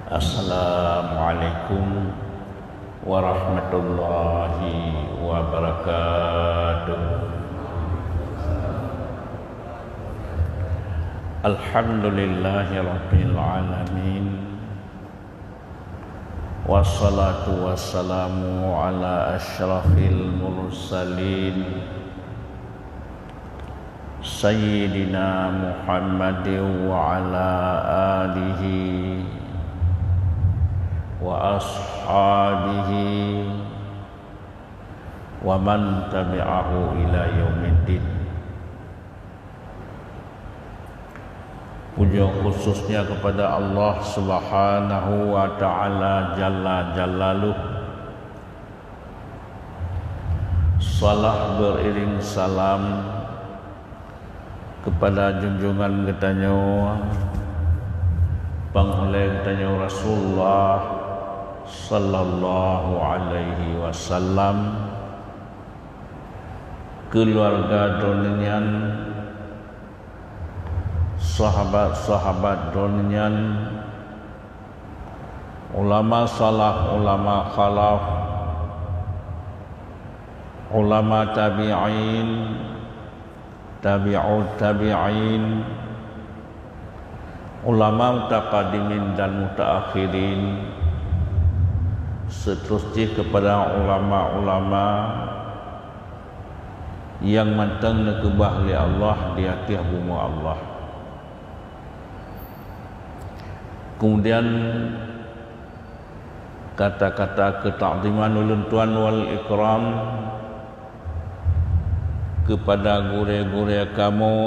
Assalamualaikum warahmatullahi wabarakatuh. Alhamdulillahirabbil alamin. Wassalatu wassalamu ala asyrafil mursalin Sayyidina Muhammadin wa ala alihi wa ashabihi wa man tabi'ahu ila yaumiddin. Puja khususnya kepada Allah Subhanahu wa ta'ala Jalla Jalaluh. Salah beriring salam kepada junjungan kita Pangleng tanya Rasulullah sallallahu alaihi wasallam, keluarga donian, sahabat-sahabat donian, ulama salaf, ulama khalaf, ulama tabi'in, tabi'ut tabi'in, ulama mutaqaddimin dan mutaakhirin, seterusnya kepada ulama-ulama yang mantang nekebah li Allah di atas bumi Allah. Kemudian kata-kata ketakdiman ulun tuan wal ikram kepada guru-guru kamu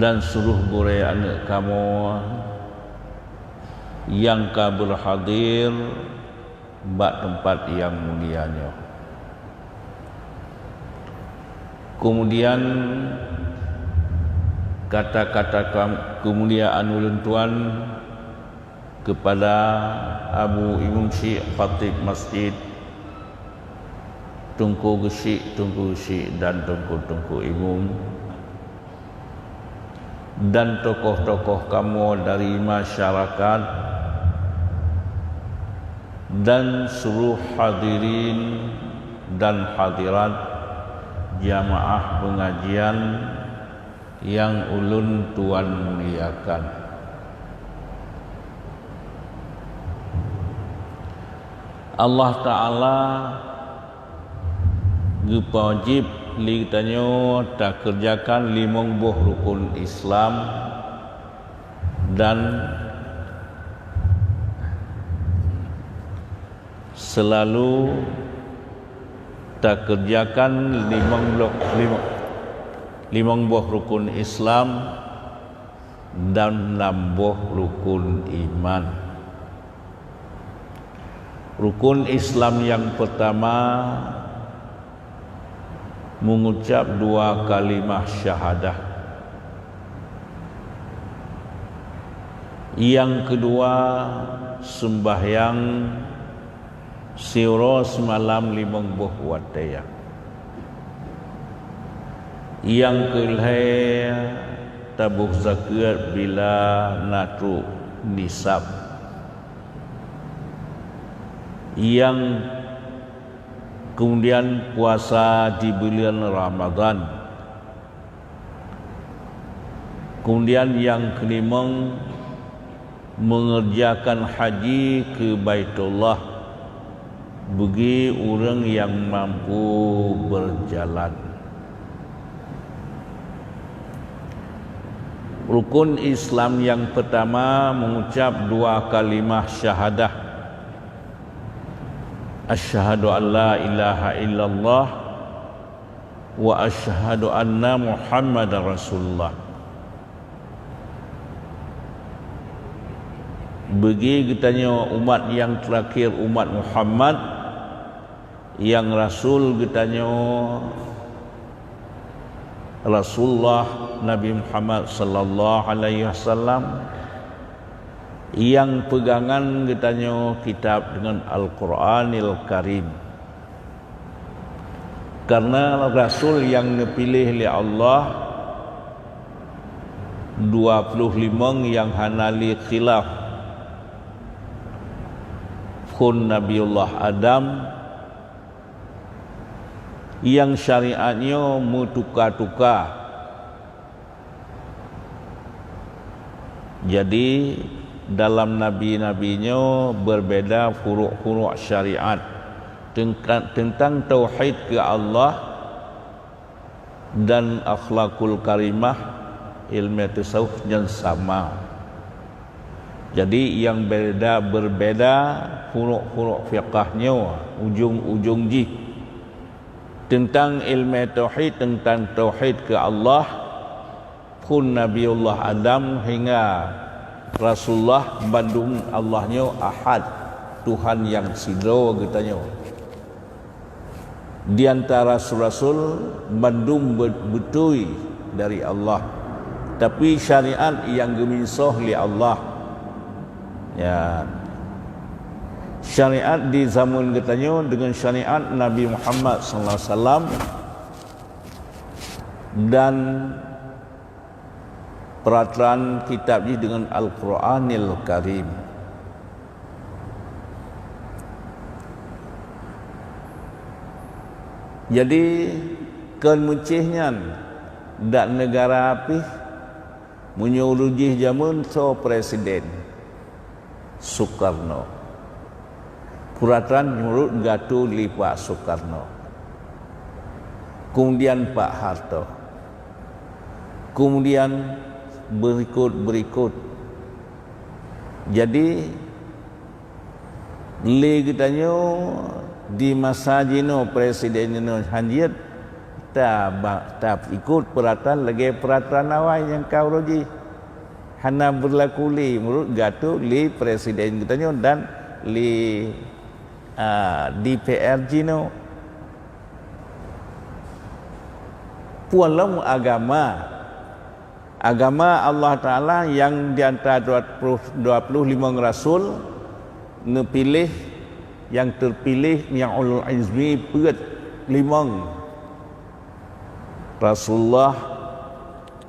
dan seluruh guru anak kamu yang berhadir bak tempat yang mulianya. Kemudian kata-kata kemuliaan ulun tuan kepada Abu Imam Syekh Khatib Masjid Tunku Gesik dan Tunku Imam, dan tokoh-tokoh kamu dari masyarakat dan seluruh hadirin dan hadirat jamaah pengajian yang ulun tuan muliakan. Allah Ta'ala wajib li tanyo tak kerjakan 5 buah rukun Islam dan selalu tak kerjakan 5 buah rukun Islam dan 6 buah rukun iman. Rukun Islam yang pertama mengucap 2 kalimah syahadah. Yang kedua sembahyang siro semalam 5 buah wataya. Yang kelihai tabuk zakat bila natu nisab. Yang kemudian puasa di bulan Ramadan. Kemudian yang kelima mengerjakan haji ke Baitullah bagi orang yang mampu berjalan. Rukun Islam yang pertama mengucap 2 kalimah syahadah. Asyhadu an la ilaha illallah wa asyhadu anna Muhammadar Rasulullah. Bagi kitanya umat yang terakhir, umat Muhammad, yang Rasul kitanya Rasulullah Nabi Muhammad sallallahu alaihi wasallam, yang pegangan kitanya kitab dengan Al-Quranil Karim. Karena Rasul yang dipilih oleh Allah 25 yang hanali khilaf kun Nabiullah Adam yang syariatnya mutukar-tukar. Jadi dalam nabi-nabinya berbeda furuk-furuk syariat tentang tauhid ke Allah dan akhlakul karimah, ilmu tasawuf yang sama. Jadi yang berbeda furuk-furuk fiqahnya, ujung-ujung tentang ilmu tauhid, tentang tauhid ke Allah pun Nabiullah Adam hingga Rasulullah bandung Allahnya ahad, Tuhan yang sidro katanya. Di antara rasul-rasul bandung betul dari Allah, tapi syariat yang geminsoh li Allah. Ya, syariat di zaman katanya dengan syariat Nabi Muhammad sallallahu alaihi wasallam dan peraturan kitab ini dengan Al-Quranil Karim. Jadi kemucihnya dak negara api menyuruh jamun so presiden Soekarno. Peraturan menurut Gatu li Pak Soekarno. Kemudian Pak Harto. Kemudian berikut. Jadi le katanya di masa jino presiden jino hanjit tak ikut peraturan lagi peraturan awal yang kau roji hana berlaku li menurut Gatu li presiden katanya dan li DPR jino pualam agama Allah Ta'ala yang di antara 25 rasul nepilih yang terpilih yang ulul azmi peut 5 Rasulullah,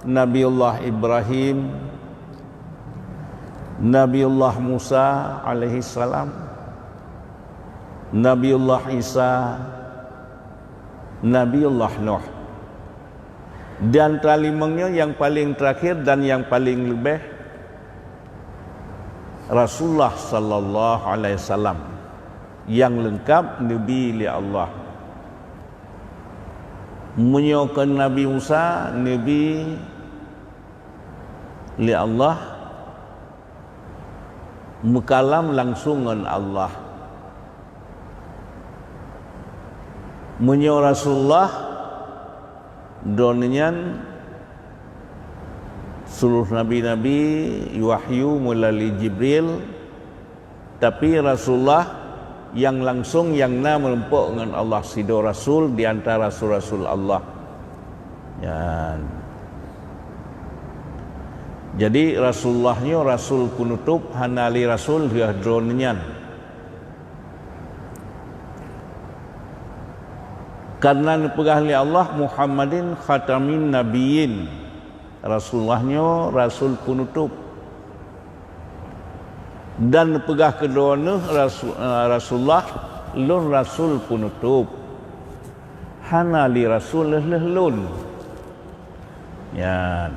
Nabiullah Ibrahim, Nabiullah Musa alaihi salam, Nabiullah Isa, Nabiullah Nuh. Di antara 5-nya yang paling terakhir dan yang paling lebih Rasulullah sallallahu alaihi wasallam yang lengkap nabi li Allah. Menyokan Nabi Musa nabi li Allah, mukalam langsung dengan Allah. Menyo Rasulullah donenyan seluruh nabi-nabi wahyu melalui Jibril, tapi Rasulullah yang langsung yang melempuk dengan Allah sido Rasul di antara rasul-rasul Allah. Ya. Jadi Rasulullahnya Rasul penutup hanali Rasul dia donenyan. Karena dipegah oleh Allah Muhammadin khatamin nabiyyin, Rasulullahnya Rasul penutup. Dan dipegah keduanya Rasulullah lun Rasul penutup. Hanali Rasul lun. Ya,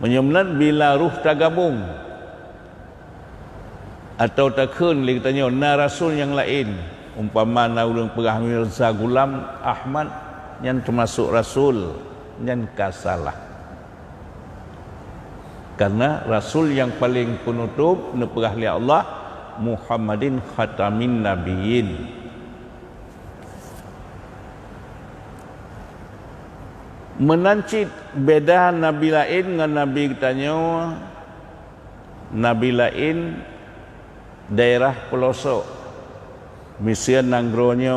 menyemlan bila ruh tak gabung atau tak kun li katanya na Rasul yang lain. Umpama na ulun pegah Mirza Gulam Ahmad yang termasuk Rasul yang kasalah. Karena Rasul yang paling penutup nepegah li Allah Muhammadin khatamin nabiyyin. Menancit beda nabi lain dengan nabi katanya nabi lain daerah pelosok. Misian nanggronya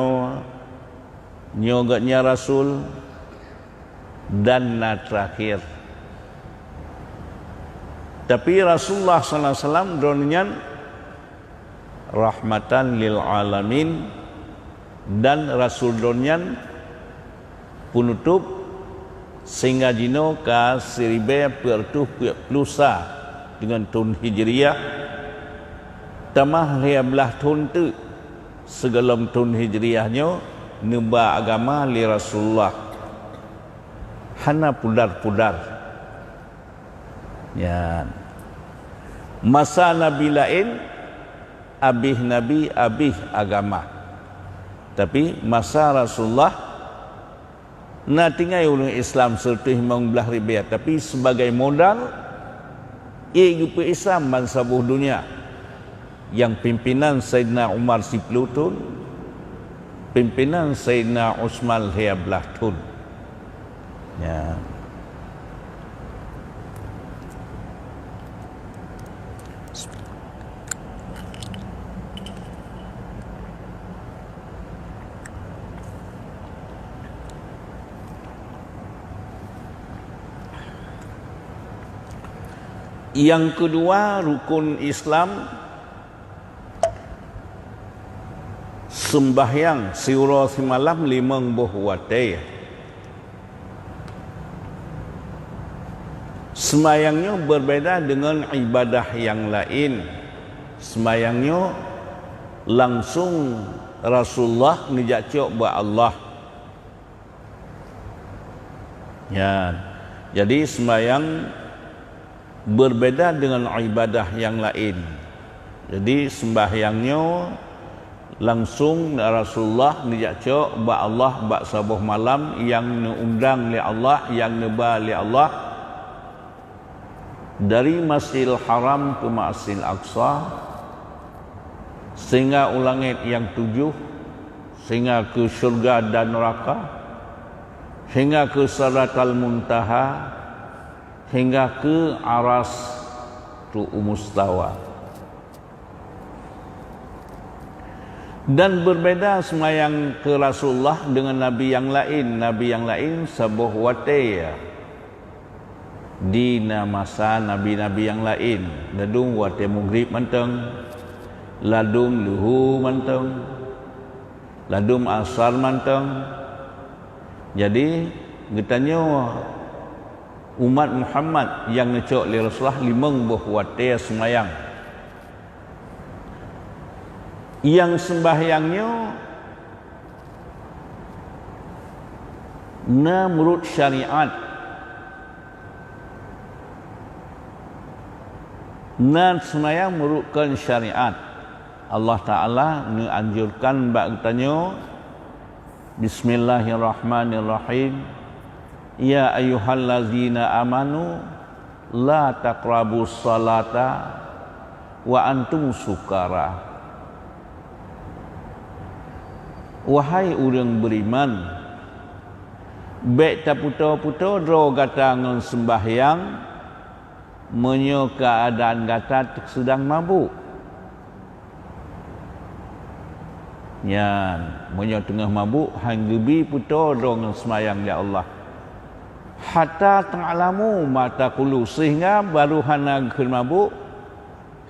nyogatnya Rasul dan terakhir. Tapi Rasulullah sallallahu alaihi wasallam donenyan rahmatan lil alamin dan Rasul donenyan penutup sehingga jino ka 1420 dengan tahun Hijriah tamah 15 tahun tu sebelum tahun Hijriahnya neba agama li Rasulullah hana pudar-pudar ya masa nabi lain abih nabi abih agama tapi masa Rasulullah na tinggal ulun Islam serta himang belah ribiat tapi sebagai modal ia gupa Islam bangsa buh dunia yang pimpinan Sayyidina Umar 10 tahun pimpinan Sayyidina Utsman 15 tahun ya yang kedua rukun Islam sembahyang siura semalam 5 buah waktu. Sembahyangnya berbeda dengan ibadah yang lain. Sembahyangnya langsung Rasulullah ngejak buat Allah. Ya, jadi sembahyang berbeda dengan ibadah yang lain. Jadi sembahyangnya langsung Rasulullah dijak ba Allah ba sabuh malam yang diundang oleh Allah yang neba oleh Allah dari Masjidil Haram ke Masjidil Aqsa sehingga ulangit yang 7 sehingga ke syurga dan neraka hingga ke Sidratal Muntaha hingga ke Aras tu Mustawa. Dan berbeda sembahyang ke Rasulullah dengan Nabi yang lain. Nabi yang lain sabuh wate di masa Nabi-Nabi yang lain. Ladung wate maghrib manteng, ladung luhu manteng, ladung asar manteng. Jadi getanya umat Muhammad yang ngecok li Rasulullah 5 buah wate sembahyang. Yang sembahyangnya menurut syariat sembahyang menurutkan syariat Allah Ta'ala menganjurkan bagtanya Bismillahirrahmanirrahim Ya ayyuhallazina amanu la taqrabus salata wa antum sukara. Wahai orang beriman, baik tak puto-puto dro gata ngon sembahyang menyo keadaan gata sedang mabuk. Yan, menyo tengah mabuk hang gebi puto dro ngon sembahyang ya Allah. Hatta ta'lamu ma taqulu sehingga baru hana keur mabuk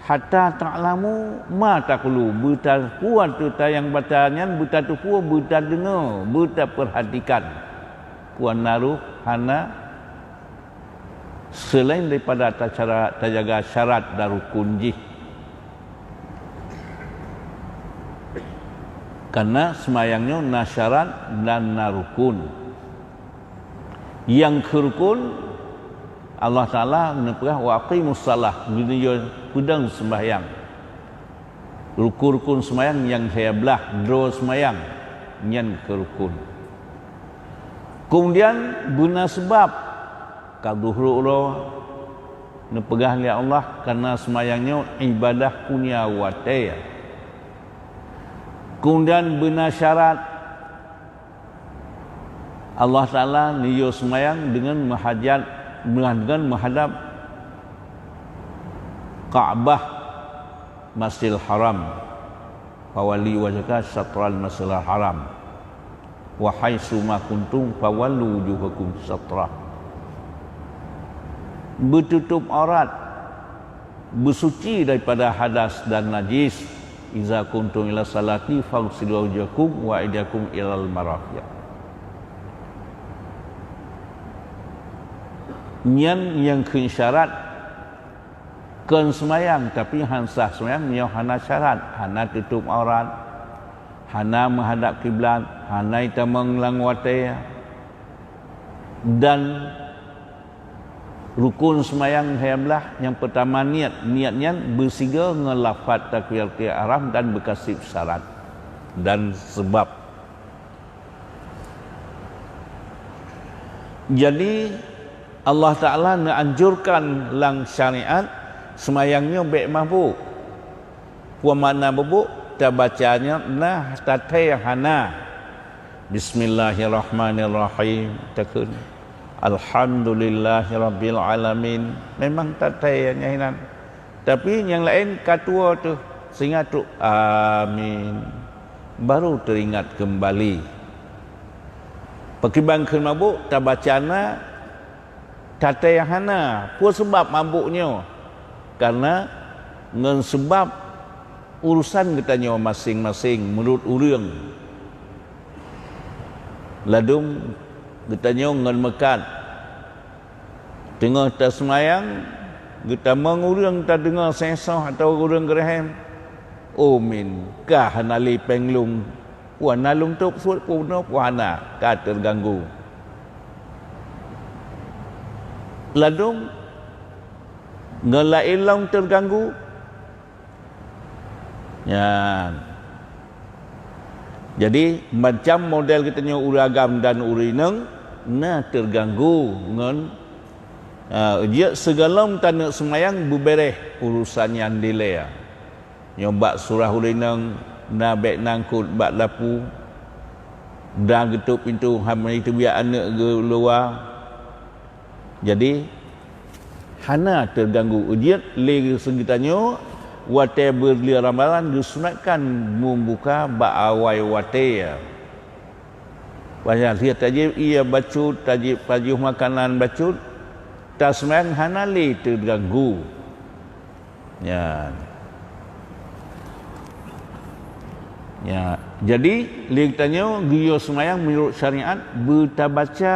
hatta ta'lamu ma taqulu buta kuat tu tayang batanyan buta tu kuat buta dengar buta perhatikan puan naruh hana selain daripada cara terjaga syarat dan rukun jih karena semayangnya nasyarat dan narukun yang kerukun Allah Ta'ala meneperah wa aqimus salah dunia kudang sembahyang rukun sembahyang yang saya belah dro sembahyang yang kerukun kemudian guna sebab kaduhru Allah nepegah oleh Allah karena sembahyangnya ibadah punya wataya kemudian benar syarat Allah Ta'ala niyo sembahyang dengan menghadap Ka'bah Masjidil Haram fawali wajhaka syatral Masjidil Haram wa haitsu ma kuntum fawallu wujuhakum syatra bertutup aurat bersuci daripada hadas dan najis iza kuntum ila salati faghsilu wujuhakum wa aydiyakum ilal marafiq nyan yang kun syarat kun semayang tapi hansah semayang nyo hana syarat, hana tutup aurat, hana menghadap kiblat, hana ita menglang wate, dan rukun semayang hayamlah yang pertama niatnya bersiga ngelafat takbiratul ihram dan berkasih syarat dan sebab. Jadi Allah Ta'ala menganjurkan lang syariat semayangnya baik mabuk. Puan makna bubuk kita bacanya nah tatayahana Bismillahirrahmanirrahim takun Alhamdulillahirabbil alamin. Memang tatayahnya hinan. Tapi yang lain katua tu sehingga tu amin baru teringat kembali. Pakibang ke mabuk tak bacana tatayahana pun sebab mabuknya karena ngan sebab urusan katanya masing-masing menurut urang ladung katanya ngan mekat tengah tak semayang kita mengurang tak dengar sesah atau urang geraham min kah nali penglung puan nalung tok suat puno puana ka terganggu ladung ngelai long terganggu ya. Jadi macam model kitanya uragam dan urineng nah terganggu ngan dia segala tanah semayang berbereh urusan yang dilea nyobak surah urineng na bek nangkut bak lapu dan getuk pintu hamil itu biar anak ke luar. Jadi hana terganggu ujian lagi segitannya wate berli ramalan disunatkan membuka bak awai wate ya. Banyak lihat tajib ia bacut tajib pajuh makanan bacut tasman hana li terganggu ya. Ya, jadi lihatnya giyo semayang menurut syariat bertabaca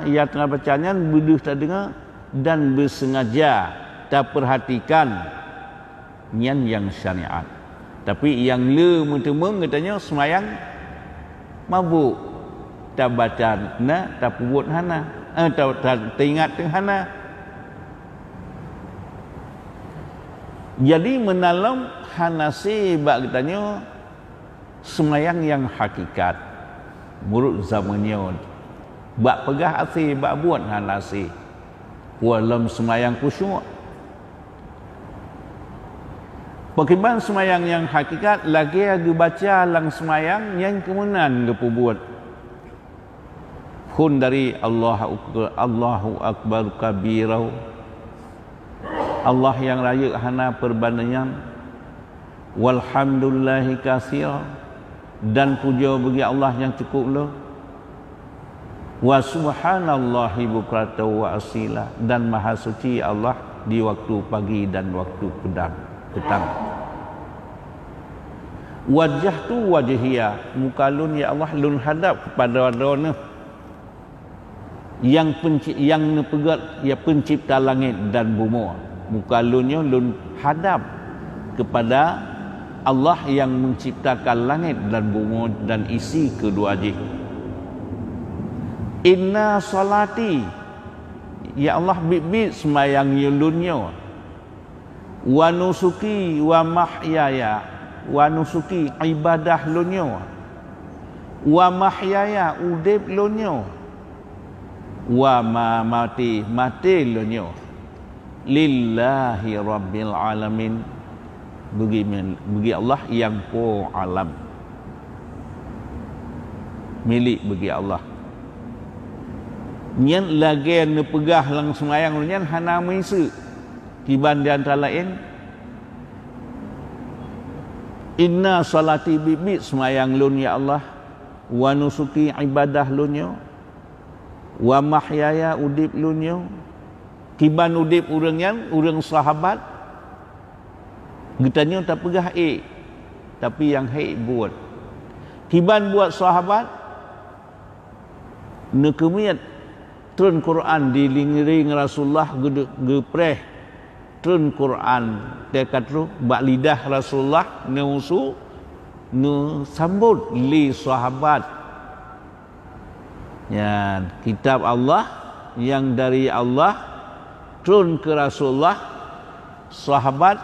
ya tengah bacanya berduh tak dengar dan bersengaja tak perhatikan yang syariat. Tapi yang le mentemung katanya semayang mabuk tak baca na tak buat hana tak teringat dengan hana. Jadi menalam hanasi bak katanya semayang yang hakikat menurut zamannya bak pegah asih bak buat hanasi walam semayang khusyuk. Bagaimana semayang yang hakikat lagi agi baca lang semayang yang kemudian lepu buat pun dari Allahu Akbar kabirau Allah yang raya hana perbandingan walhamdulillahi katsira dan puja bagi Allah yang cukup lo wa subhanallahi bukratan wa asila dan maha suci Allah di waktu pagi dan waktu petang. Wajah tu wajhia muka lun ya Allah lun hadap kepada adona yang pegat ya pencipta langit dan bumi. Muka lunnya lun hadap kepada Allah yang menciptakan langit dan bumi dan isi kedua jih. Inna salati ya Allah bibit semayang yulunnya wa nusuki wa mahyaya wa nusuki ibadah lunyo wa mahyaya udip lunyo wa mati lunyo lillahi rabbil alamin bagi Allah yang po alam milik bagi Allah nyen lagi ne pegah lang semayang nyen hana mengisi tiban di antara lain inna salati bibit semayang lun ya Allah wa nusuki ibadah lunyo wa mahyaya udip lunyo tiban udip urang yang urang sahabat getanya tak pegah tapi yang buat tiban buat sahabat nekemiat turun Quran dilingiring Rasulullah gepreh turun Quran dekat tu bak lidah Rasulullah neusu nu sambut li sahabat ya kitab Allah yang dari Allah turun ke Rasulullah sahabat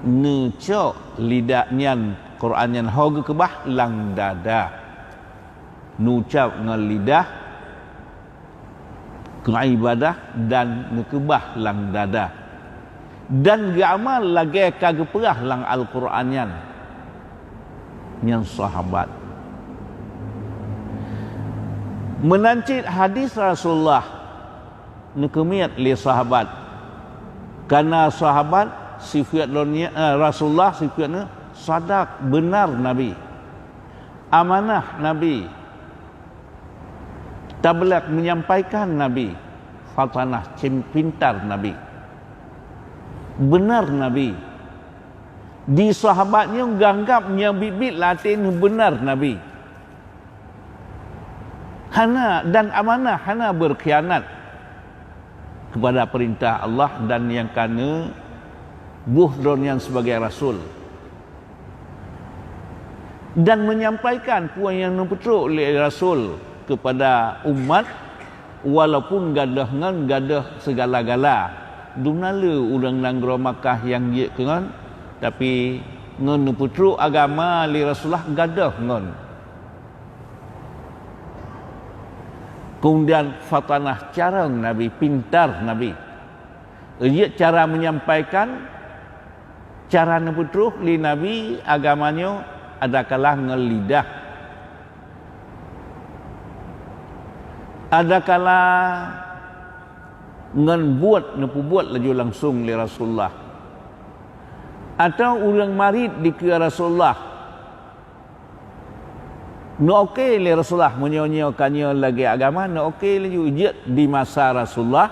necok lidahnya Quran yang hoga kebah lang dada nucap dengan lidah ke ibadah dan nekebah lang dada dan gamal lagi kagak perah lang Al-Quran yang sahabat menancit hadis Rasulullah nekemiat li sahabat karena sahabat sifat Rasulullah sifatnya sadak benar Nabi amanah Nabi tabligh menyampaikan Nabi fatanah pintar Nabi benar Nabi di sahabatnya ganggapnya bibit latin benar Nabi hana dan amanah hana berkhianat kepada perintah Allah dan yang kana buhdron yang sebagai rasul dan menyampaikan puan yang dipetruk oleh rasul kepada umat walaupun gadah segala-gala dunala urang nanggro Makkah yang ye kengan tapi ngon putru agama li Rasulullah gadah ngon kemudian fatanah carang Nabi pintar Nabi ye cara menyampaikan cara neputru li Nabi agamanya ada kalah ngelidah ada kala ngan buat nepu buat laju langsung li Rasulullah atau orang marid di ke Rasulullah no okey li Rasulullah menyonyokannya lagi agama no okey laju je di masa Rasulullah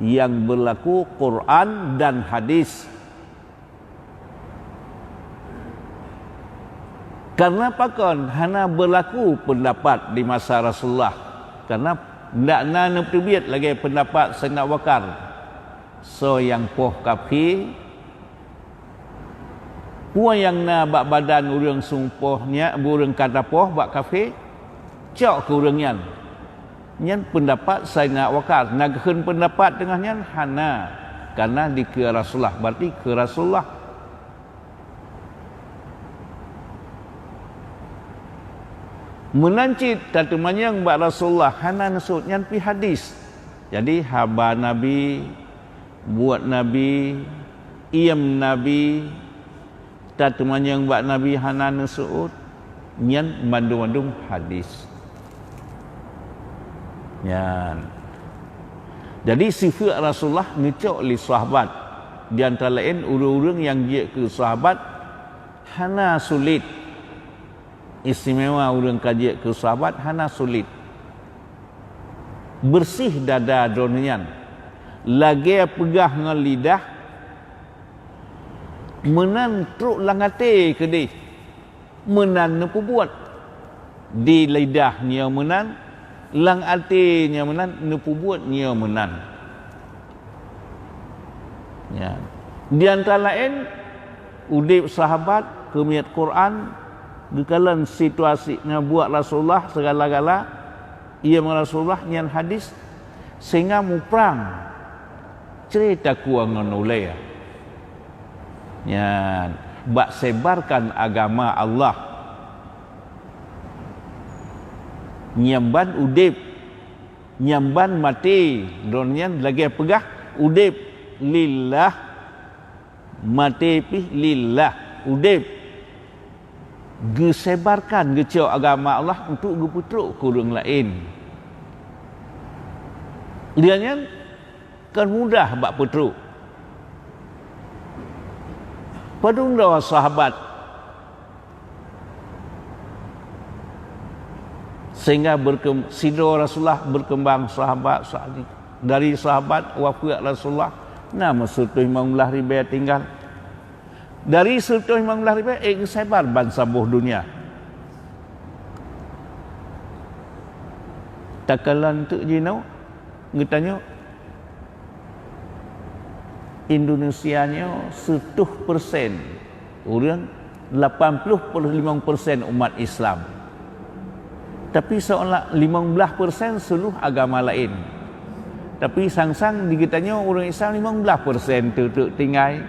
yang berlaku Quran dan hadis karena pakon hana berlaku pendapat di masa Rasulullah karena tidak nak terbiat lagi pendapat Sayyidina Abu Bakar so yang poh kafi puan yang na bak badan urang sumpohnya burung kata poh bak kafi cok ke urang nyan pendapat Sayyidina Abu Bakar nagkeun pendapat dengan nyan hana karena di ke Rasulullah berarti ke Rasulullah menancit tatu manyang bak Rasulullah hana nasut nyan pi hadis jadi haba Nabi buat Nabi iam Nabi tatu manyang bak Nabi hana nasut nyan mandung-mandung hadis nyan jadi sifat Rasulullah ngecok li sahabat di antara lain urang-urang yang dia ke sahabat hana sulit istimewa urang kaji ke sahabat hana sulit bersih dada donian lagi pegah dengan lidah menan truk langate ke di menan nepu buat di lidahnya menan lang atinya menan nepu buatnya menan ya di antara lain udip sahabat kemiat Quran dikalan situasinya buat Rasulullah segala-gala ia Rasulullah nyan hadis sehingga muprang cerita kuangan oleh nyan bak sebarkan agama Allah nyamban udip nyamban mati donyan lagi pegah udip lillah mati pih lillah udip gesebarkan gecau agama Allah untuk geputruk kurang lain dianya kan mudah bak putruk padung dawa sahabat sehingga sido Rasulullah berkembang sahabat dari sahabat wafat Rasulullah nama Sultan Imamullah Ribayat tinggal dari Sultan Imamullah Ribayat sebar bangsa buh dunia takalan tu jino ngetanya Indonesianya 100% orang 85% umat Islam. Tapi seolah 15% seluruh agama lain. Tapi sang-sang dikitanya orang Islam 15% tu tinggal.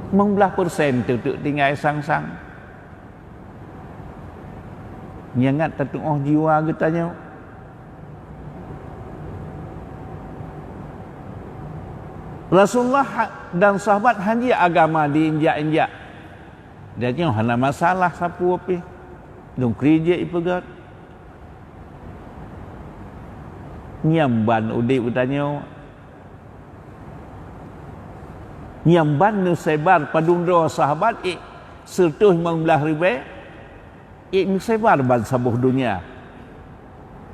15% tu tinggal sang-sang. Nyangat tatuh jiwa katanya. Rasulullah dan sahabat hanya agama di injak-injak. Dia tanya hana masalah sapu api. Dong kerja ipagat. Nyamban udik utanya. Nyamban nu sebar padundra sahabat sertuh 15,000 nu sebar ban sabuh dunia.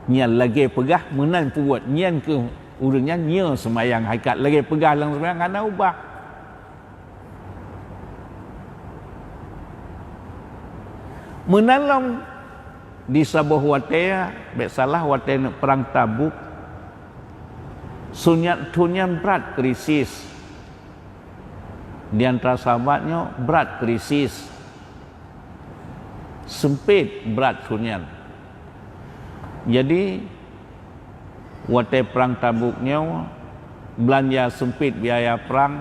Nyan lagi pegah menan puat nyan ke urangnya nya semayang haikat lagi pegah lang semayang kana ubah. Menalam di sabuh wate be salah wate perang Tabuk sunyat tunyan berat krisis. Di antara sahabatnya berat krisis. Sempit berat sunyan. Jadi waktu perang Tabuknya belanja sempit biaya perang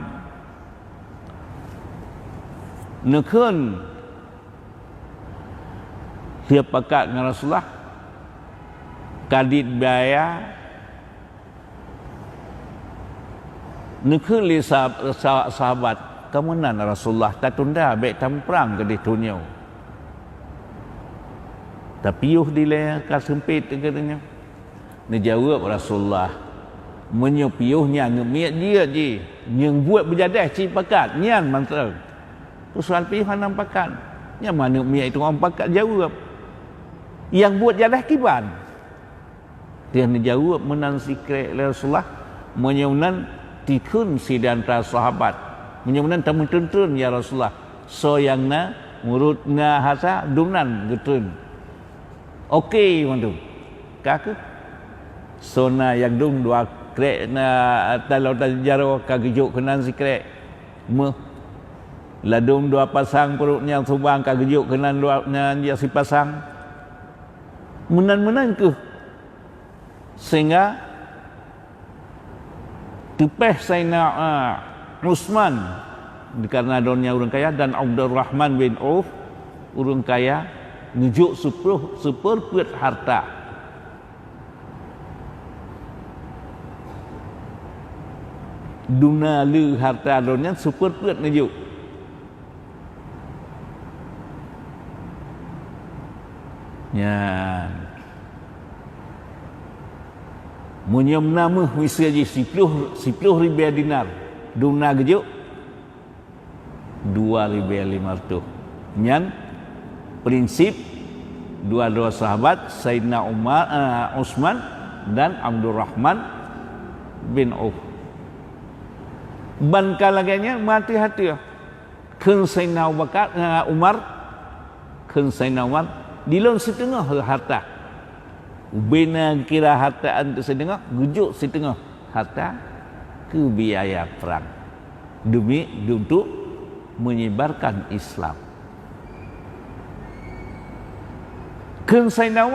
nekun dia pakat dengan Rasulullah kadit biaya nekun li sahabat kemunan Rasulullah tak tunda baik tam perang ke di dunia. Tapi yuh dileh ka sempit katanya. Dia jawab Rasulullah menyupiuhnya ngemiat dia je yang buat berjadah cik pakat nyan mantra. Tu soal piuh hanam pakat. Yang mana miat itu orang pakat jawab. Yang buat jadah kiban. Dia jawab menan sikret Rasulullah menyunan tikun si dan sahabat. Menyunan tamu tuntun ya Rasulullah. So yang na murutna hasa dunan getun. Okey mantu. Kakek sona yang dung dua krek na talau tajaro kagejuk kenan si krek me ladung dua pasang perutnya subang kagejuk kenan dua dia si pasang menan-menan ke sehingga tepeh Sayyidina Utsman karena donnya orang kaya dan Abdurrahman bin Auf orang kaya ngejuk seperput harta. Duna lu harta donnya seperput ngejuk. Ya. Munyam nama misalnya 10 ribu dinar. Duna gejuk 2.500. Nyan prinsip dua sahabat Sayyidina Utsman dan Abdurrahman bin Auf. Ban kalaganya mati hati ya. Keun Sayyidina Umar dilon setengah harta. Ubena kira harta untuk setengah, gujuk setengah harta ke biaya perang. Demi untuk menyebarkan Islam. Keun Sayyidina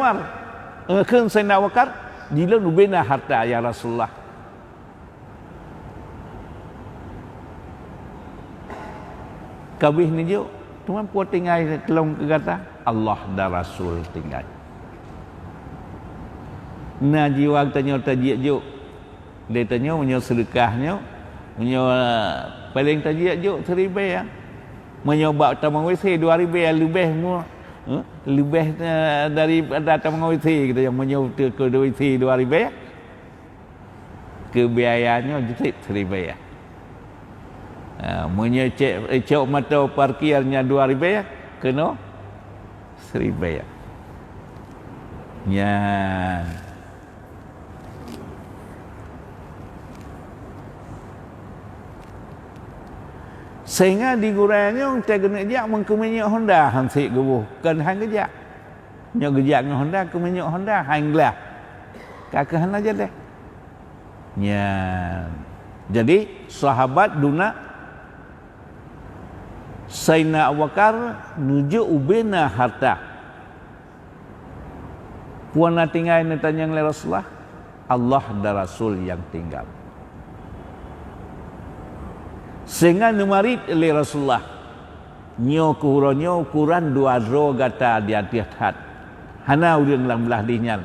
Abu Bakar dilon ubena harta ya Rasulullah. Kabih ni jo, cuma puat tinggal kelong kata Allah dan Rasul tinggal. Nah jiwa tanya tajik jo, dia tanya punya sedekahnya, punya paling tajik jo 1,000 ya. Menyoba tamang WC 2,000 ya lebih mu, lebih daripada tamang WC kita yang menyoba ke WC 2,000 ya. Kebiayaannya jadi 1,000 ya. Menyecek mata parkirnya 2,000 ya, kena 1,000 ya. Ya. Sehingga digurainya orang kena jak mengkemenyak Honda hansik gebuh kan hang kejak. Nyok gejak dengan Honda, aku menyok Honda, hanglah. Kakak aja deh. Ya. Jadi sahabat duna Sayyidina Abu Bakar nuju ubena harta. Puan tinggal ni tanya oleh Rasulullah, Allah dan Rasul yang tinggal. Sehingga numarit oleh Rasulullah. Nyo kuhuronyo ukuran 2 ro gata di atas hat. Hana udang dalam belah dinyan.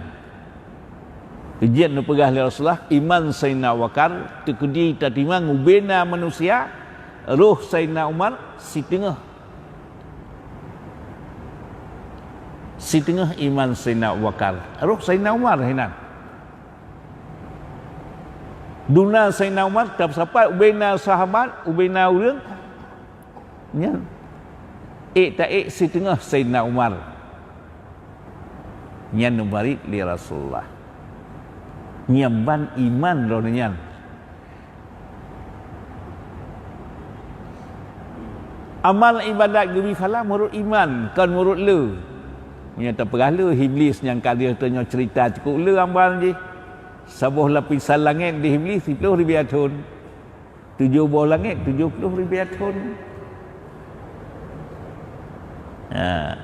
Ujian nu pegah oleh Rasulullah, iman Sayyidina Abu Bakar tekudi tatimang ubena manusia, roh Sayyidina Umar si tengah. Si tengah iman Sayyidina Abu Bakar, roh Sayyidina Umar hinan. Duna Sayyidina Umar tak sampai ubena sahabat, ubena urang. Nya. Tak si tengah Sayyidina Umar. Nya nubarit li Rasulullah. Nyamban iman ronyan. Amal ibadat gebi fala murut iman, kan murut le. Nya tak perah le iblis yang kadia tanya cerita cukup le amal je. Sabuh lapisan langit di iblis 10,000 tahun. 7 buah langit 70,000 tahun. Ha.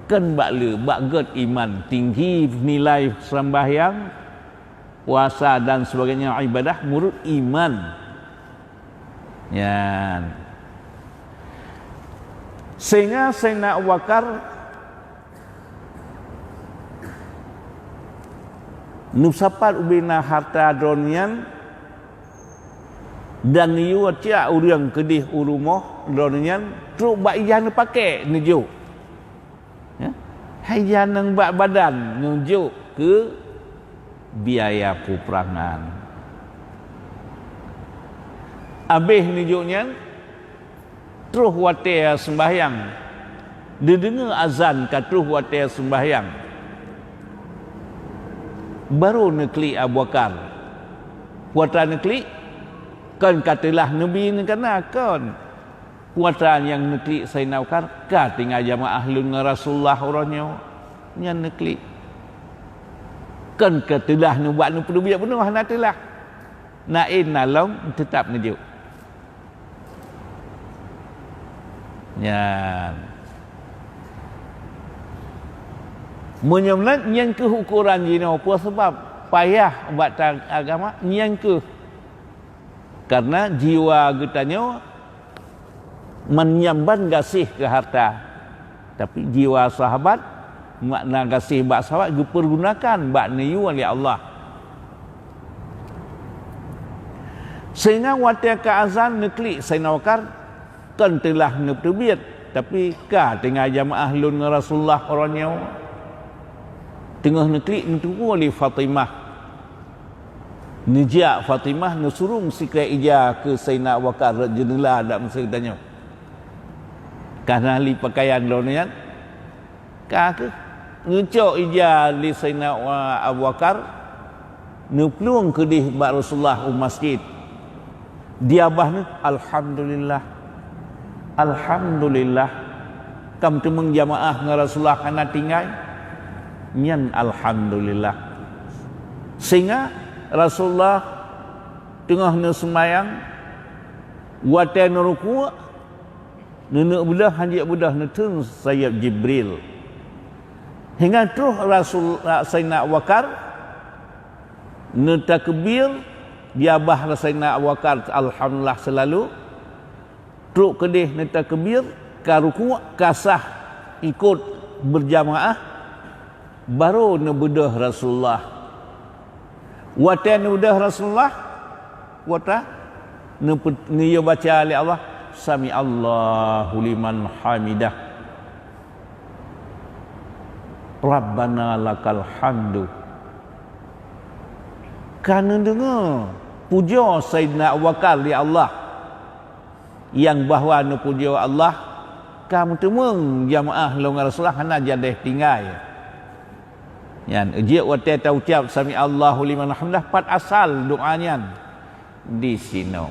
Kan bak le, bak get iman tinggi nilai sembahyang, puasa dan sebagainya ibadah murut iman. Ya. Sehingga Sayyidina Abu Bakar nusapat ubina harta dronian dan yu cia urang kedih urumoh dronian truk bak ijan pakai nuju. Ya. Hayan nang bak badan nuju ke biaya peperangan. Habis nujuknya terus watir sembahyang. Dia dengar azan kat terus watir sembahyang. Baru neklik Abu Bakar. Puatan neklik kan katalah Nabi ni kena kan. Puatan yang neklik Sayyidina Abu Bakar ka tinggal jamaah lun Rasulullah orangnya yang neklik. Kan katalah nu buat nu perlu biak penuh natilah. Nain nalong tetap ngejuk. Ya. Menyamlat yang ke ukuran jino apa sebab payah buat agama yang ke karena jiwa getanya menyamban kasih ke harta, tapi jiwa sahabat makna kasih bak sahabat dipergunakan bak niyu oleh Allah. Sehingga waktu ke azan neklik Sayyidina Abu Bakar kan telah ngeterbit, tapi ka tengah jamaah lun Rasulullah orangnya tengah neklik nuturu oleh Fatimah. Nijak Fatimah nusurung sikra ija ke Sayyidina Abu Bakar jenela dak mesti tanya. Karena li pakaian lonian ka ke ngecok ija li Sayyidina Abu Bakar nupluang kedih bak Rasulullah masjid. Dia bahna alhamdulillah. Alhamdulillah kam temeng jamaah dengan Rasulullah kana tinggal nyan alhamdulillah. Sehingga Rasulullah tengah sembahyang watan ruku' nenek belah hanjak bedah neteng sayap Jibril. Hingga terus Rasul Sayyidina Abu Bakar netakbir dia bah Sayyidina Abu Bakar alhamdulillah selalu truk kedih netakbir ka ruku' kasah ikut berjamaah baru nebedah Rasulullah. Watan nebedah Rasulullah wata niyo baca oleh Allah sami Allahu liman hamidah Rabbana lakal hamdu. Kerana dengar puja Sayyidina Abu Bakar di Allah yang bahawa nu puja Allah kamu temung jamaah longar Rasulullah hana jadeh tinggal. Yan uji wate ta ucap sami Allahu liman hamidah pat asal doanya di sino.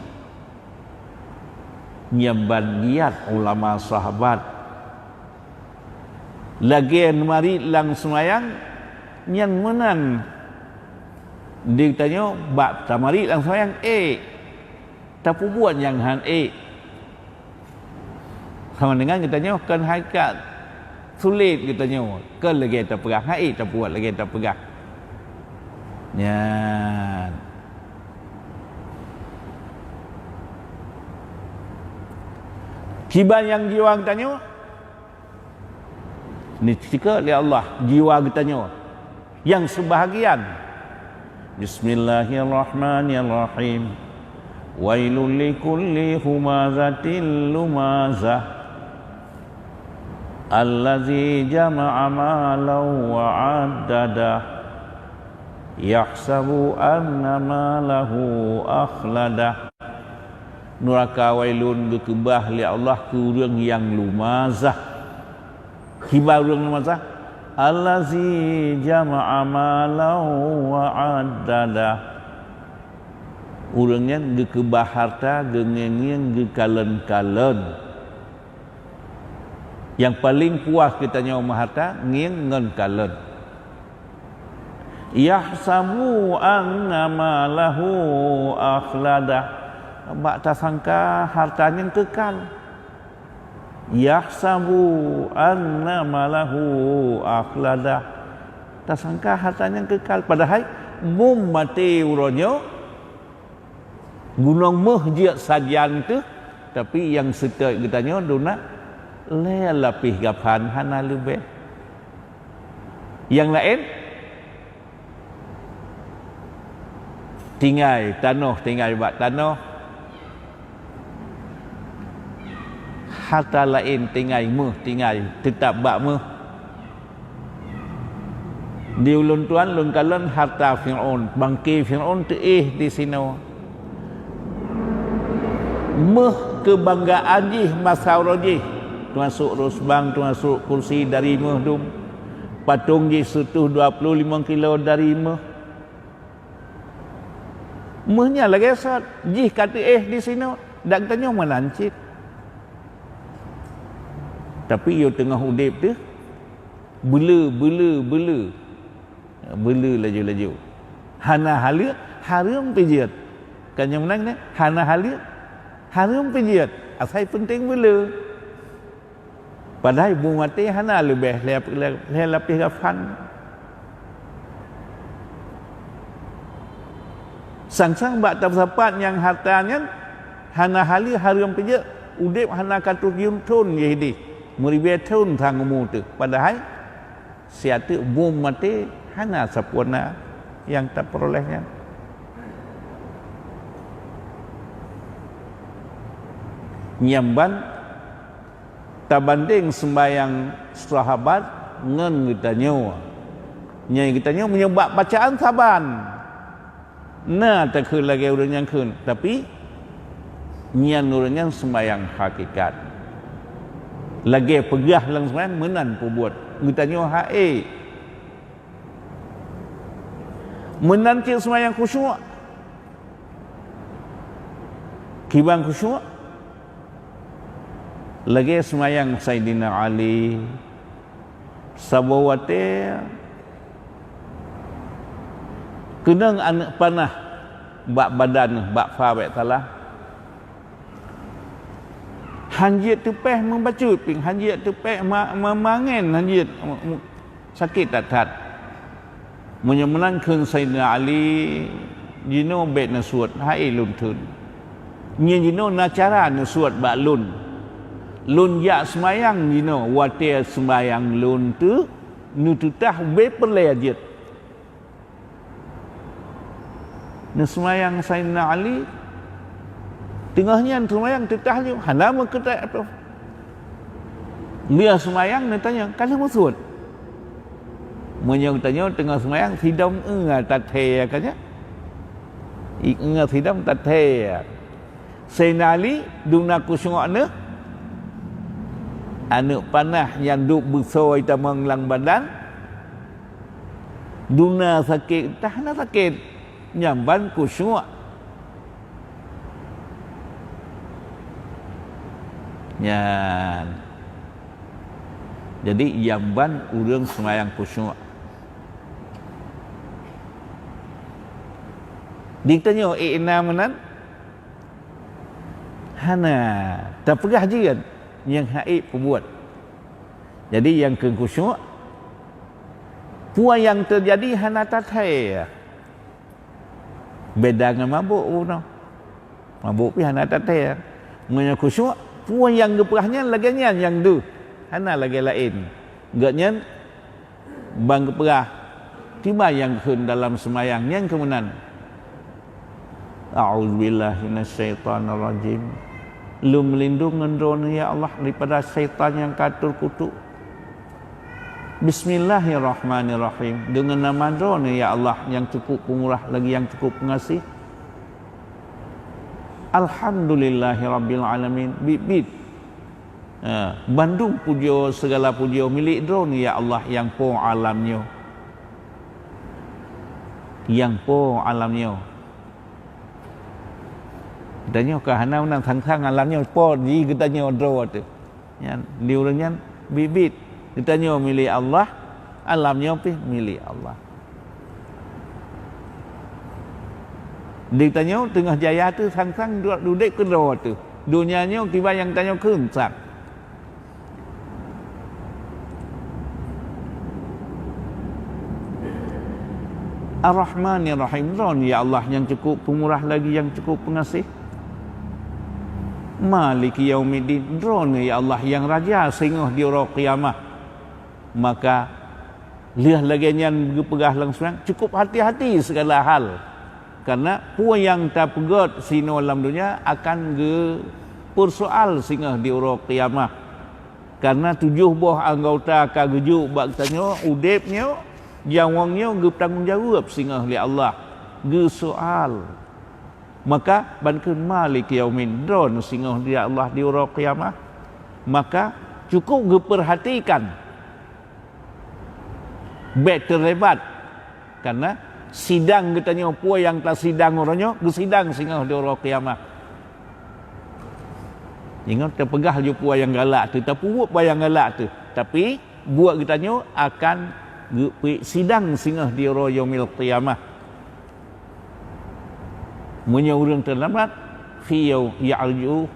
Nyamban giat ulama sahabat lagi mari lang semayang yang menang dia tanya bab tamari lang semayang tapi buat yang han sama dengan kita tanya kan hakikat sulit kita tanya kan lagi tak pegang tak buat lagi tak pegang ya. Kiban yang jiwa kita tanya ni ketika oleh Allah jiwa kita tanya yang sebahagian Bismillahirrahmanirrahim wailul likulli humazatil lumazah allazi jama'a malan wa 'addadah yahsabu anna malahu akhladah. Neraka wailun gekebah li Allah ke urang yang lumazah. Kibar urang lumazah allazi jama'a malan wa 'addadah. Urang yang gekebah harta gengeng gekalen-kalen. Yang paling puas kita nyawa harta ngeng ngen kalen. Yahsabu anna malahu akhladah. Bak tak sangka hartanya kekal. Yahsabu anna malahu akhladah. Tak sangka hartanya kekal. Padahal mum mati uronyo gunung mahjid sajian tu, tapi yang serta kitanya duna le lapih gapan hana lebih. Yang lain tinggal tanah, tinggal bak tanah. Harta lain tinggal tinggal tetap bak di ulun tuan ulun kalen harta Fir'aun bangki Fir'aun tu di sini kebanggaan jih masauro jih termasuk rusbang termasuk kursi dari dum patung jih setuh 25 kilo dari nya lagi sat jih kata di sini dak tanya melancit. Tapi yo tengah udip tu bela laju hana halia harum pijat kan yang menang ni hana halia harum pijat asai penting bela padahal ibu mati hana lebih lapis gafan sang-sang bak tersapat yang hartanya hana halia harum pijat udip hana katu yumtun yahdi muribe tahun tang umur tu padahal siatu bum mati hana sempurna yang tak perolehnya nyamban tabanding sembayang sahabat ngen kita nyawa nyai kita nyawa menyebab bacaan saban nah tak ke lagi urang yang kun tapi nyan urang yang sembayang hakikat lagi pegah lang sembahyang menan pu buat ngitanya menan cik sembahyang khusyuk kibang khusyuk lagi sembahyang Sayyidina Ali sabawate kenang anak panah bak badan bak fa bak talah hanjit tupeh membacut ping hanjit tupeh memangen hanjit sakit tak menyemenan keun Sayyidina Ali jino bet na suat hai lun tun nyen jino na cara na suat bak lun ya semayang jino wate semayang lun tu nu tutah be perlejit na semayang Sayyidina Ali tengahnya semayang tetahnya hanama ketak apa dia semayang dia tanya kalau maksud menyang tanya tengah semayang hidam tathe katanya ingat hidam tathe senali duna kusyu'na anak panah yang duk bersoi tamang lang badan duna sakit tahna sakit nyamban kusyuk Jadi yang ban urang sembahyang khusyuk. Ditanya menan hana tak pegah je yang haid perbuat. Jadi yang ke khusyuk puan yang terjadi hana tatai. Beda dengan mabuk pun. Mabuk pun hana tatai. Mengenai khusyuk puan yang geperahnya laginya yang tu. Hana lagi lain. Gatnya bang geperah. Tiba yang kun dalam semayang yang kemudian. A'udzubillahi minasyaitonirrajim. Lu melindungi drone ya Allah daripada syaitan yang katur kutuk. Bismillahirrahmanirrahim. Dengan nama drone ya Allah yang cukup pemurah lagi yang cukup pengasih. Alhamdulillahirabbil alamin. Bit. Bandung puja segala puja milik drone ya Allah yang po alamnya. Yang po alamnya. Tanya kahana unang thang alamnya po di katanya drone tu. Yan diurangnya bibit. Katanya milik Allah, alamnya pun milik Allah. Ditanya tengah jaya tu sang-sang duduk ke doa tu. Dunianya tiba yang tanya keunsak. Ar-Rahmanir-Rahim. Ya Allah yang cukup pemurah lagi yang cukup pengasih. Maliki Yaumiddin. Drone ya Allah yang raja sehingga di hari kiamat. Maka lihat lagi yang berpegah langsung cukup hati-hati segala hal. Karena puan yang tak pegat sino dalam dunia akan persoal sehingga di hari kiamat. Karena 7 buah anggota akan gejuk baktanya udipnya jawangnya bertanggungjawab sehingga oleh Allah soal. Maka bankan malik yaumin don sehingga dia Allah di hari kiamat. Maka cukup perhatikan baik terlibat karena sidang katanya puan yang tak sidang orangnya sidang sehingga di hari kiamat. Ingat terpegah je puan yang galak tu, tak buat yang galak tu, tapi buat katanya akan sidang sehingga di hari yaumil qiyamah. Munya urang terlambat fi ya'ju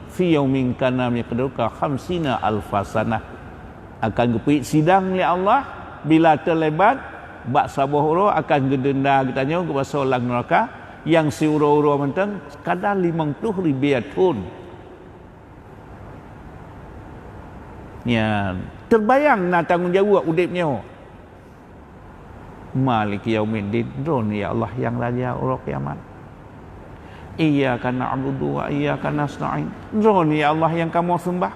fi yaumin kana miqdaruka 50 alfasana akan gepi sidang oleh Allah bila terlebat bak sabah uro akan gedenda katanya ke pasal lang neraka yang si uro-uro mentang kadar 50 ribu. Ya, terbayang nak tanggungjawab udipnya. Maliki yaumiddin. Drone ya Allah yang raja hari kiamat. Iyyaka na'budu wa iyyaka nasta'in. Drone ya Allah yang kamu sembah.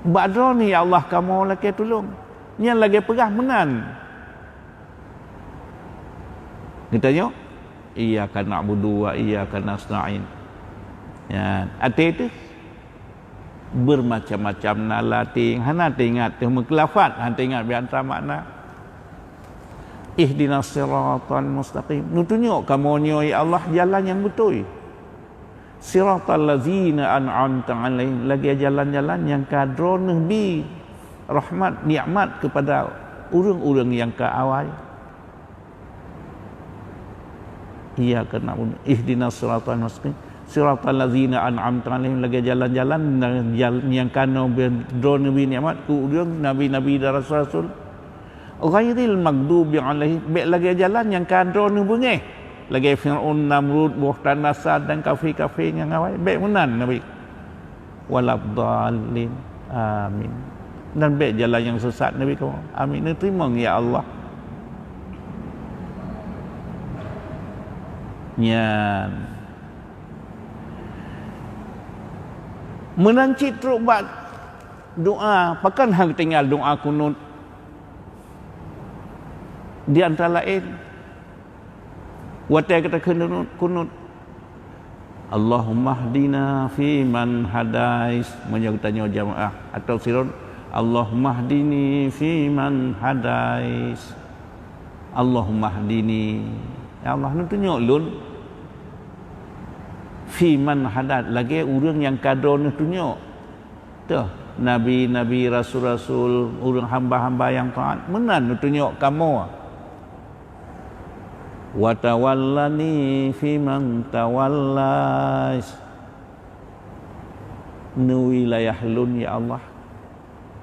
Bak drone ya Allah kamu lagi tolong. Yang lagi pegah menan. Katanya iyyaka na'budu wa iyyaka nasta'in. Ya, arti itu bermacam-macam nalating hana ingat tu mengkelafat hana ingat bianta makna ihdinas siratal mustaqim nutunjuk kamu ya Allah jalan yang betul siratal ladzina an'amta alaihim lagi jalan-jalan yang kadron nabi rahmat nikmat kepada orang-orang yang ke awal iya kena ihdinas siratal mustaqim siratal ladzina an'amta alaihim lagi jalan-jalan yang kana berdon nabi nikmat ku urang nabi-nabi dan rasul-rasul ghairil maghdubi alaihim baik lagi jalan yang kadron bengeh lagi Fir'aun Namrud Buhtan Nasad dan kafir-kafir yang awal baik menan nabi walabdallin amin dan baik jalan yang sesat nabi kamu amin terima ya Allah nyan menancit teruk buat doa pakan hang tinggal doa kunut di antara lain watai kata kunut Allahumma hdina fi man hadais menyertanya jamaah atau sirun Allahumma hdini fi man hadais Allahumma hdini ya Allah nu tunjuk lun fi man hadat lagi orang yang kadron tunjuk tu nabi-nabi, rasul-rasul, orang hamba-hamba yang taat. Menan tunjuk kamu. Wa tawallani fi man tawallais. Nu wilayah lun ya Allah.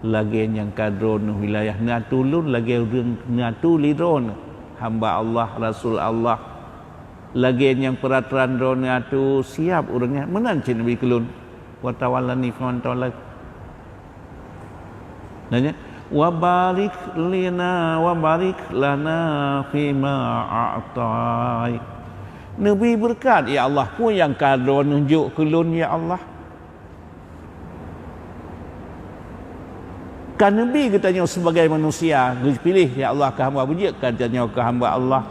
Lagi yang kadron wilayah natulun lagi orang natulidron hamba Allah, rasul Allah. Lagi yang peraturan drone itu siap orangnya menan cin nabi kelun. Wa tawallani fi man tawallais. Nanya wa barik lana fima a'tai. Nabi berkat ya Allah pun yang kadro nunjuk kelun ya Allah. Kan Nabi katanya sebagai manusia dipilih ya Allah ke hamba bujik katanya ke hamba Allah.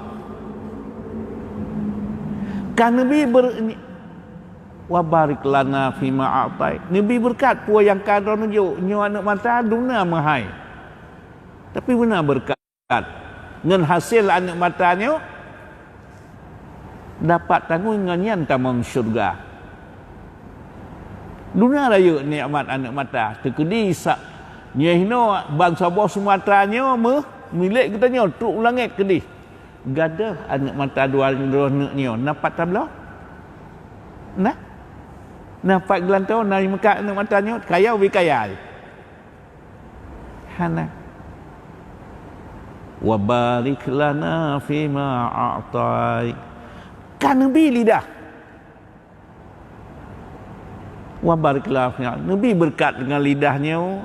Kan Nabi wa barik lana fima a'tai. Nabi berkat pun yang kadro nunjuk nyo anak mata duna mahai. Tapi benar berkat. Ngan hasil anak matanya dapat tanggung nganyan tamang syurga. Dunia raya nikmat anak mata. Tekedi sak nyehno bangsa bawah Sumateranya milik katanya tuk langit kedih. Gadah anak mata dua neknya dapat tabla. Nah. Dapat gelantau nari Mekah anak matanya kaya wikaya. Hana wa barik lana fima a'tai. Kan Nabi lidah wa barik lana. Nabi berkat dengan lidahnya.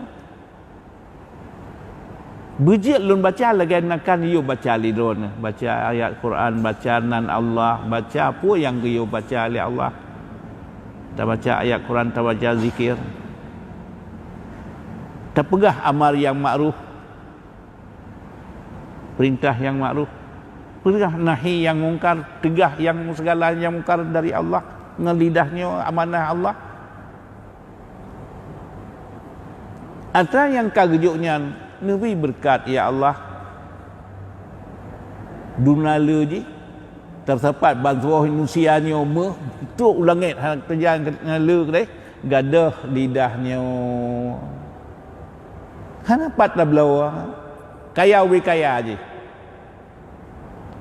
Bejik lun baca lagi nakan you baca lidon, baca ayat Quran, baca nan Allah, baca apa yang you baca oleh Allah. Tak baca ayat Quran, tak baca zikir. Tak pegah amar yang makruf, perintah yang makruf, pegah nahi yang mungkar, tegah yang segala yang mungkar dari Allah. Dengan lidahnya amanah Allah. Antara yang kagejuknya Nabi berkat ya Allah. Dunala je tersepat bantuan manusianya tuk langit terjang ngala kedai gadah lidahnya. Hana patlah belawa. Kaya we kaya je.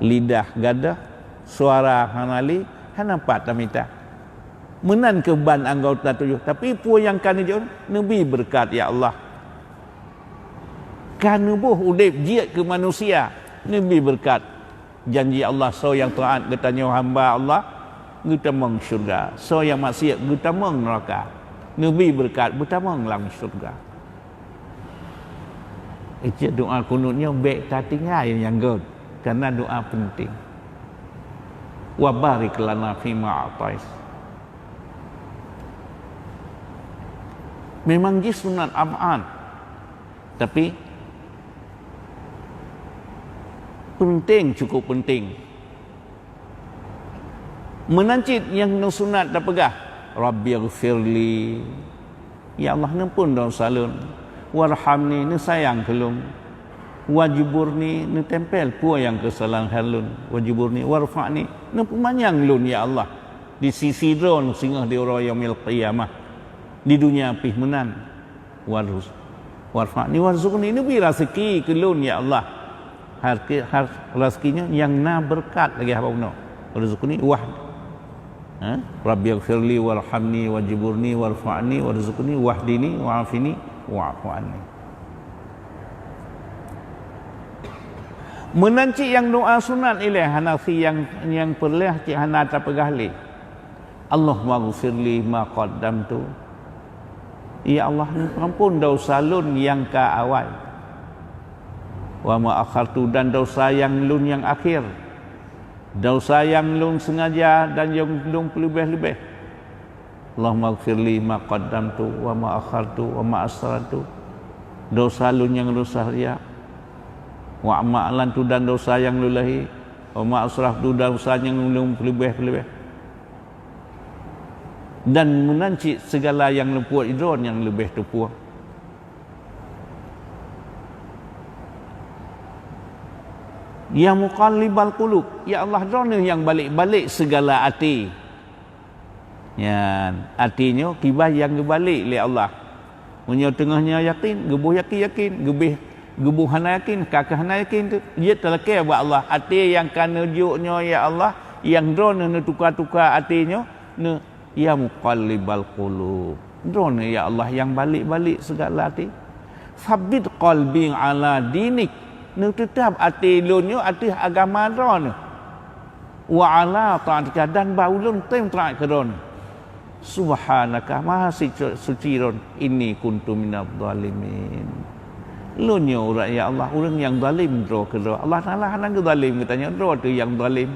Lidah gadah, suara hanali hana patlah minta. Menan ke ban anggota tujuh tapi pun yang kan je Nabi berkat ya Allah. Kan buh udip jiat ke manusia Nabi berkat janji Allah so yang taat katanya hamba Allah gutamang syurga so yang maksiat gutamang neraka. Nabi berkat gutamang lang syurga. Ijat doa kunutnya baik tak tinggal yang god karena doa penting. Wa barik lana fima atais. Memang ji sunat am'an tapi penting, cukup penting. Menancit yang sunat dah pegah. Rabbighfirli. Ya Allah nampun dosa lun. Warhamni ni sayang kelum. Wajiburni ni tempel pua yang kesalahan halun. Wajiburni warfa'ni ni pemanyang lun ya Allah. Di sisi drone singgah di yaumil qiyamah. Di dunia pih menan. Warfa'ni warzuqni ni bi rezeki kelun ya Allah. Rezekinya yang na berkat lagi apa puno rezeki ni wah Rabbighfirli warhamni wajiburni warfa'ni warzuqni wahdini wa'afini wa'fu anni. Menanci yang doa sunat ilaih Hanafi yang perleh cik hana tapegahli Allahumma ghfirli ma qaddamtu. Ya Allah ampun dosa lun yang ka awal wa ma akhartu dan dosa yang lun yang akhir. Dosa yang lun sengaja dan yang lun lebih-lebih. Allahumma ighfirli ma qaddamtu wa ma akhartu wa ma asrartu. Dosa lun yang dosa ria. Wa ma'lantu dan dosa yang lulahi. Wa ma asraftu dan dosa yang lun lebih-lebih. Dan menanci segala yang lempuat idron yang lebih tepuh. Ya muqallibal qulub, ya Allah drone yang balik-balik segala hati. Ya, hatinya kibah yang dibalik oleh Allah. Munyo tengahnya yakin, gebuh yakin, gebuh hana yakin, kakah hana yakin tu. Dia terlekeh buat Allah. Hati yang kana juknya ya Allah, yang drone ne tukar-tukar hatinya, ne ya muqallibal qulub. Drone ya Allah yang balik-balik segala hati. Sabit qalbi ala dinik. Ne tetap hati lunyo hati agama drone. Wa ala ta'atika dan baulun tem terakhir drone. Subhanaka maha suci ron ini kuntu minadh zalimin. Lunya orang ya Allah orang yang zalim dro ke dro. Allah Taala hanang ke zalim katanya dro tu yang zalim.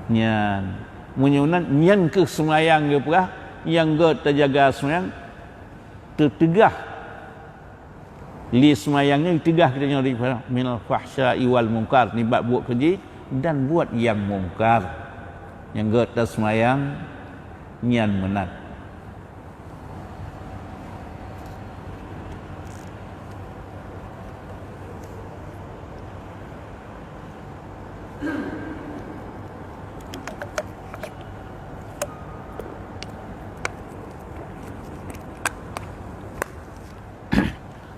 Nyan munyunan nyan ke semayang ke pula yang ge terjaga semayang tertegah li semayangnya tegah katanya di minal fahsya'i wal munkar ni buat keji dan buat yang mungkar. Yang gerta semayang nyan menat.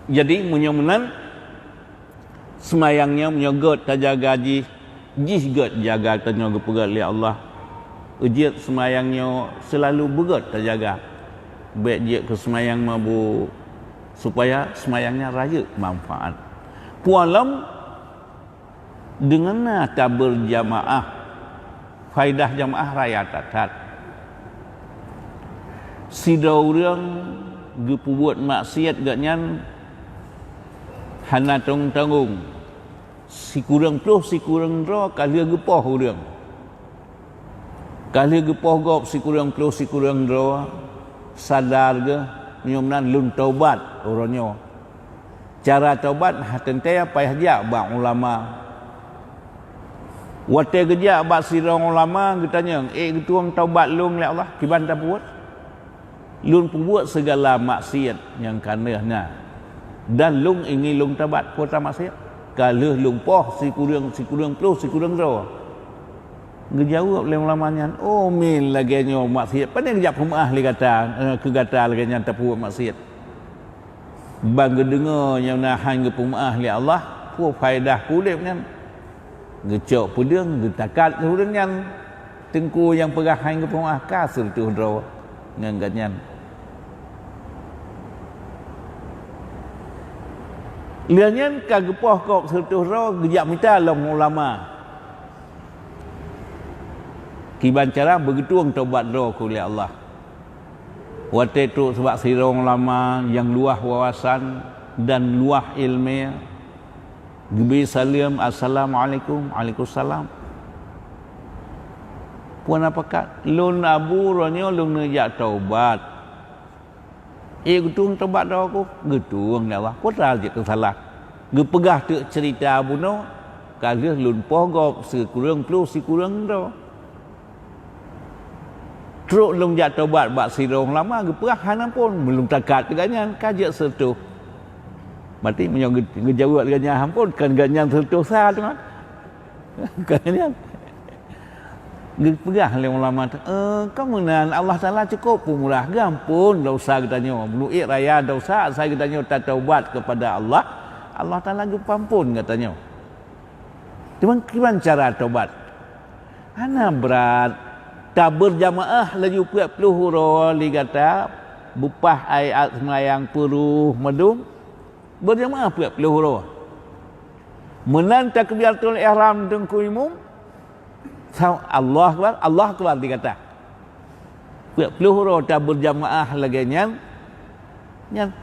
Jadi menyomenan semayangnya menyogot terjaga jih get jaga tanya gepegat oleh Allah. Ujiat semayangnya selalu berat terjaga. Baik dia ke semayang mabu supaya semayangnya raya manfaat. Pualam dengan tak berjamaah, faidah jamaah raya tatat. Sida urang gepu buat maksiat gatnyan hana tanggung-tanggung. Si kurang pluh si kurang dra kali gepoh urang. Kali gepoh gop si kurang pluh si kurang dra sadar ke nyomnan lun taubat orangnya. Cara taubat hatentaya payah dia ba ulama. Wate geja ba sirang ulama getanya getuang taubat lung le Allah kiban tak buat. Lun buat segala maksiat yang kanehna. Dan lung ingin lung taubat kota maksiat. Kalau lung poh si kurang pluh si kurang dra. Ngejawab oleh ulamanya, oh min lagi nyo maksiat. Pandai ngejap pemaah li kata, kegata lagi nyo tak buat maksiat. Bang gedengar yang nahan ke pemaah li Allah, pu faedah kulit nyan. Ngecok pedang, getakat kemudian nyan. Tengku yang perahan ke pemaah kasur tu dra ngan nyan. Lianyan kagepoh kok sertuh dra gejak minta long ulama. Kiban cara bergetuang taubat doa oleh Allah. Waktu itu sebab sirong lama yang luah wawasan dan luah ilmu. Gebi salam assalamualaikum waalaikumsalam. Puan apakah lun abu ronyo lun nejak taubat. Getuang taubat doa aku getuang ya Allah. Putra je salah. Gepegah tu cerita abu no. Kalau lun pogok si kurang plus si kurang doa. Teruk lung jak taubat bak sirong lama geperah hanan pun belum takat ganyan kajak sertuh. Berarti menyong ngejawab ganyan hampun kan ganyan sertuh sah tu kan. Ganyan. Geperah le ulama tu. Kamu nan Allah Taala cukup pemurah gampun dosa katanya. Menuik raya dosa saya katanya tak taubat kepada Allah. Allah Taala gepampun katanya. Cuman gimana cara taubat? Ana berat. Tak berjamaah laju 40 huruf li kata bupah ayat semayang peruh medung berjamaah 40 huruf menan takbiratul ihram tengku imum Allah akbar dikata 40 huruf tak berjamaah lagi nyan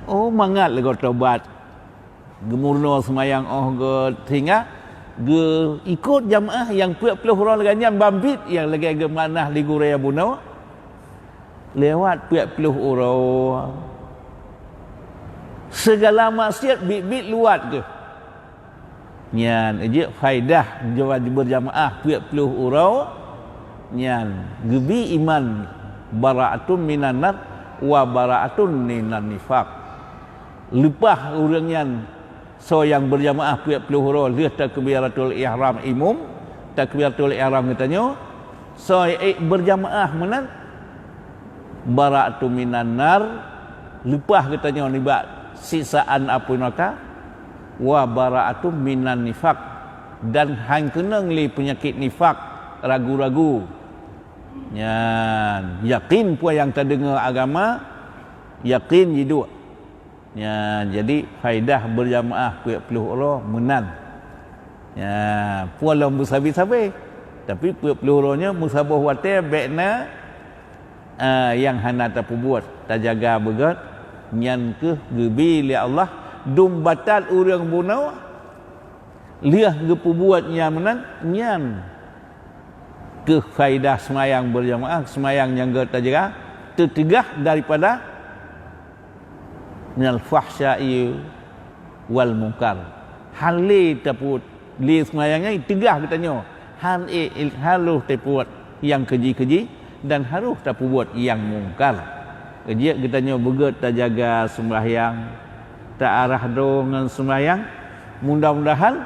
oh mangat lagi taubat gemurno semayang ge sehingga ge ikut jamaah yang 40 orang ganyan bambit yang lagi ge manah li guraya buno lewat 40 orang segala maksiat bit-bit luat ke nyan je faedah jawab berjamaah 40 orang nyan gebi iman bara'atun minan nar wa bara'atun minan nifaq lepah orang nyan. So yang berjamaah 40 huruf dia takbiratul ihram imum takbiratul ihram katanya so berjamaah menan bara'tu minan nar, lepas katanya nibat siksaan api neraka, wa bara'tu minan nifaq, dan hang kena ngeli penyakit nifak, ragu-ragu. Yakin pun yang terdengar agama, yakin hidup. Jadi faedah berjamaah 40 orang menan. Puan lam bersabi-sabi. Tapi 40 orangnya musabah watir baikna yang hana tak buat, tak jaga begat, nyan ke gebi li Allah, dum batal urang bunau, liah ge buat nyan menan, nyan ke faedah semayang berjamaah, semayang yang ge tak jaga, tertegah daripada minal fahsya'i wal munkar. Hal taput li semayangnya tegah katanya. Haluh taput yang keji-keji dan harus taput yang mungkar. Dia katanya beget tak jaga sembahyang, tak arah dengan sembahyang. Mudah-mudahan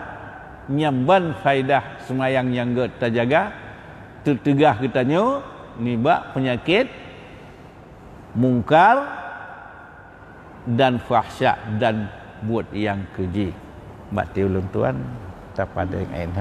nyamban faedah sembahyang yang ge tak jaga, tertegah katanya nibak penyakit mungkar dan fahsyak dan buat yang keji. Mak ulun tuan tak pada yang